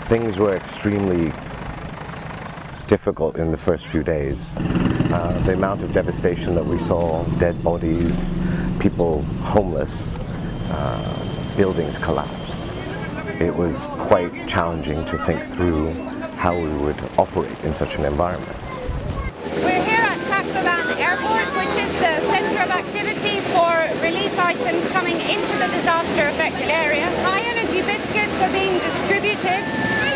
Things were extremely difficult in the first few days. The amount of devastation that we saw, dead bodies, people homeless, buildings collapsed. It was quite challenging to think through how we would operate in such an environment. We're here at Typhoon Haiyan Airport, which is the centre of activity for relief items coming into the disaster-affected area. High-energy biscuits are being distributed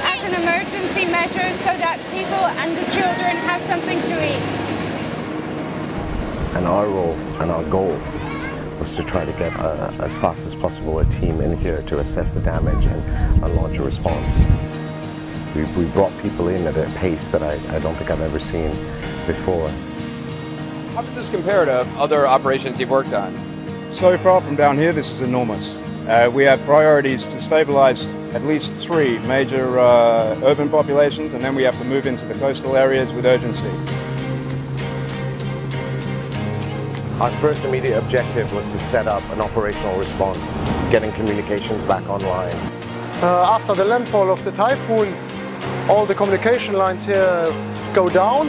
as an emergency measure so that people and the children have something to eat. And our role and our goal was to try to get, as fast as possible, a team in here to assess the damage and launch a response. We brought people in at a pace that I don't think I've ever seen before. How does this compare to other operations you've worked on? So far from down here, this is enormous. We have priorities to stabilize at least 3 major urban populations, and then we have to move into the coastal areas with urgency. Our first immediate objective was to set up an operational response, getting communications back online. After the landfall of the typhoon, all the communication lines here go down,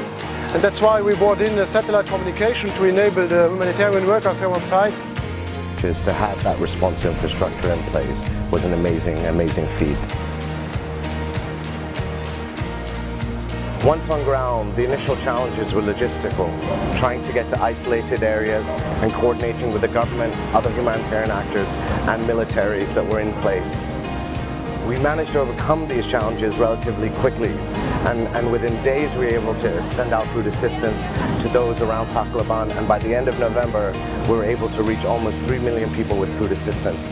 and that's why we brought in the satellite communication to enable the humanitarian workers here on site. Just to have that response infrastructure in place was an amazing feat. Once on ground, the initial challenges were logistical, trying to get to isolated areas and coordinating with the government, other humanitarian actors and militaries that were in place. We managed to overcome these challenges relatively quickly, and within days we were able to send out food assistance to those around Tacloban, and by the end of November we were able to reach almost 3 million people with food assistance.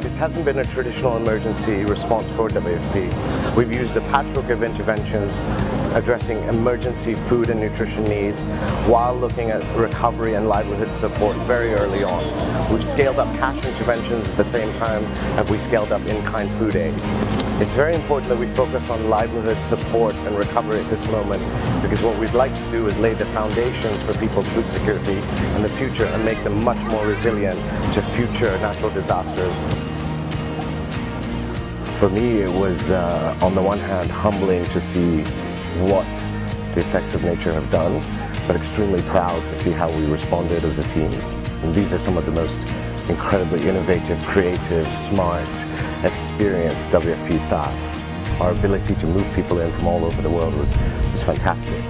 This hasn't been a traditional emergency response for WFP. We've used a patchwork of interventions addressing emergency food and nutrition needs while looking at recovery and livelihood support very early on. We've scaled up cash interventions at the same time as we scaled up in-kind food aid. It's very important that we focus on livelihood support and recovery at this moment, because what we'd like to do is lay the foundations for people's food security in the future and make them much more resilient to future natural disasters. For me, it was, on the one hand, humbling to see what the effects of nature have done, but extremely proud to see how we responded as a team. And these are some of the most incredibly innovative, creative, smart, experienced WFP staff. Our ability to move people in from all over the world was fantastic.